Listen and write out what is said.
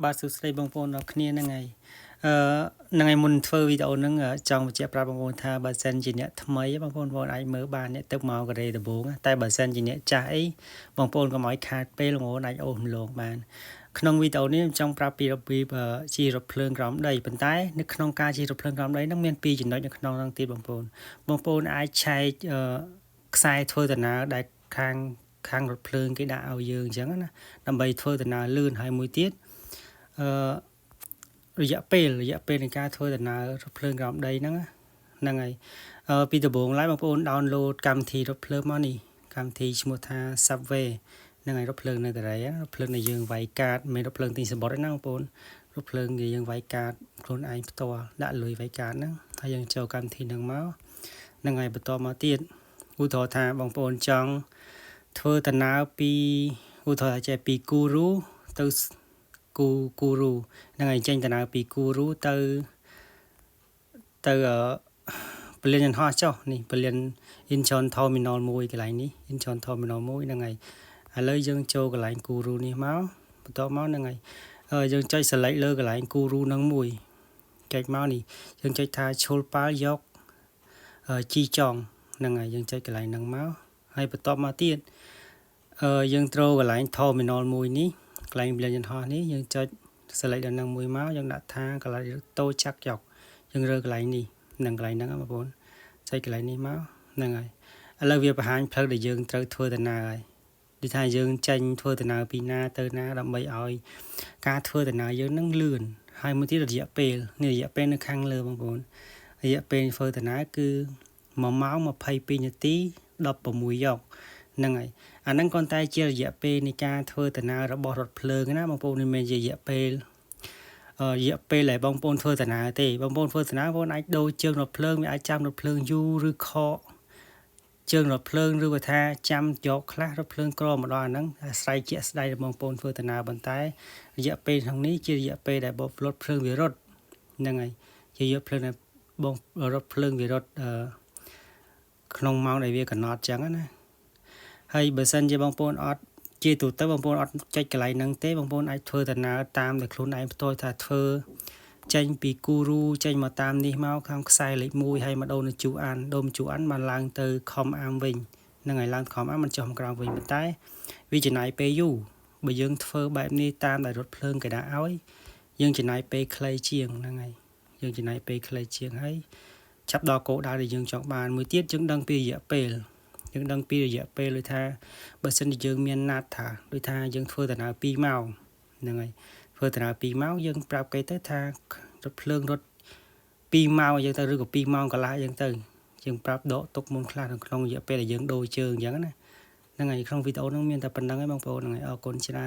បាទសួស្តីបងប្អូនអរគ្នាហ្នឹងហើយហ្នឹងហើយមុនធ្វើវីដេអូហ្នឹងចង់បញ្ជាក់ប្រាប់បងប្អូនថាបើសិនជាអ្នកថ្មីបងប្អូនអាចមើលបានអ្នកទៅមកកូរ៉េដំបូងតែបើសិនជាអ្នកចាស់អីបងប្អូនកុំឲ្យខាតពេលបងប្អូនអាចអូសម្លងបានក្នុងវីដេអូនេះខ្ញុំចង់ប្រាប់ពីរបៀបជីរថភ្លើងក្រោមដីប៉ុន្តែនៅក្នុងការជីរថភ្លើងក្រោមដីហ្នឹងមាន2ចំណុចនៅក្នុងហ្នឹងទៀតបងប្អូនអាចឆែកខ្សែធ្វើដំណើរដែលខាងរថភ្លើងគេដាក់ឲ្យយើងអញ្ចឹងណាដើម្បីធ្វើដំណើរលឿនហើយមួយទៀតរយៈពេលនៃការធ្វើដំណើររថភ្លើងក្រោមដីហ្នឹងហើយពីដំបូងឡើយបងប្អូន download កម្មវិធីរថភ្លើងមកនេះកម្មវិធីឈ្មោះថា Subway ហ្នឹងហើយរថភ្លើងនៅកូរ៉េរថភ្លើងដែលយើងវាយកាតមិនមែនរថភ្លើងទិញសំបុត្រទេណាបងប្អូនរថភ្លើងដែលយើងវាយកាតខ្លួនឯងផ្ទាល់ដាក់លុយវាយកាតហ្នឹងហើយយើងចូលកម្មវិធីហ្នឹងមកហ្នឹងហើយបន្តមកទៀតឧទាហរណ៍ថាបងប្អូនចង់ធ្វើដំណើរពីឧទាហរណ៍ចេះពី Guru ទៅGuru ហ្នឹងហើយចេញដំណើរពី Guru ទៅពលានយន្តហោះចុះនេះពលាន Incheon Terminal 1កន្លែងនេះ Incheon Terminal 1ហ្នឹងហើយឥឡូវយើងចូលកន្លែង Guru នេះមកបន្តមកហ្នឹងហើយយើងចុច select លើកន្លែង Guru ហ្នឹងមួយចុចមកនេះយើងចុចថាឈុលប៉ាល់យកជីចងហ្នឹងហើយយើងចុចកន្លែងហ្នឹងមកហើយបន្តមកទៀតយើងត្រូវកន្លែង Terminal 1នេះកន្លែងពលានយន្តហោះនេះយើងចុច select ដល់ហ្នឹងមួយមកយើងដាក់ថាកន្លែងតូចចាក់យកយើងរើកន្លែងនេះនឹងកន្លែងហ្នឹងបងប្អូនចុចកន្លែងនេះមកហ្នឹងហើយឥឡូវវាបង្ហាញផ្លូវដែលយើងត្រូវធ្វើដំណើរហើយដូចថាយើងចេញធ្វើដំណើរពីណាទៅណាដើម្បីឲ្យការធ្វើដំណើរយើងនឹងលឿនហើយមួយទៀតរយៈពេលនៅខាងលើបងប្អូនរយៈពេលធ្វើដំណើរគឺ1ម៉ោង22នាទី16យកហ្នឹងហើយអាហ្នឹងគ្រាន់តែជារយៈពេលនៃការធ្វើដំណើររបស់រថភ្លើងណាបងប្អូនមិនមែនជារយៈពេលដែលបងប្អូនធ្វើដំណើរទេបងប្អូនធ្វើដំណើរបងប្អូនអាចដូរជើងរថភ្លើងវាអាចចាំរថភ្លើងយូរឬខកជើងរថភ្លើងឬក៏ថាចាំយកខ្លះរថភ្លើងក្រមកដល់អាហ្នឹងអាស្រ័យជាក់ស្ដែងរបស់បងប្អូនធ្វើដំណើរប៉ុន្តែរយៈពេលក្នុងនេះជារយៈពេលដែលបងរថភ្លើងវារត់ហ្នឹងហើយជារយៈភ្លើងដែលបងរថភ្លើងវារត់ក្នុងម៉ោងដែលវាកំណត់ចឹងណាហើយបើសិនជាបងប្អូនអត់ជាទូទៅបងប្អូនអត់ចុចកន្លែងហ្នឹងទេបងប្អូនអាចធ្វើដំណើរតាមតែខ្លួនឯងផ្ទាល់ថាធ្វើចេញពី Guru ចេញមកតាមនេះមកខាងខ្សែលេខ1ហើយមកដូរនៅជួអានបានឡើងទៅខំអាមវិញហ្នឹងហើយឡើងខំអាមមិនចុះមកក្រោមវិញប៉ុន្តែវាចំណាយពេលយូរបើយើងធ្វើបែបនេះតាមដែលរថភ្លើងគេដាក់ឲ្យយើងចំណាយពេលខ្លីជាងហ្នឹងហើយយើងចំណាយពេលខ្លីជាងហើយចាប់ដល់គោលដៅដែលយើងចង់បានមួយទៀតយើងដឹងពីរយៈពេលដូចថាបើសិនជាយើងមានណាត់ថាដូចថាយើងធ្វើដំណើរ2ម៉ោងហ្នឹងហើយធ្វើដំណើរ2ម៉ោងយើងប្រាប់គេទៅថារថភ្លើងរត់2ម៉ោងយើងទៅឬក៏2ម៉ោងកន្លះយើងទៅយើងប្រាប់ដកទុកមុនខ្លះក្នុងរយៈពេលដែលយើងដូរជើងអញ្ចឹងណាហ្នឹងហើយក្នុងវីដេអូហ្នឹងមានតែប៉ុណ្្នឹងឯងបងប្អូនហ្នឹងហើយអរគុណច្រើន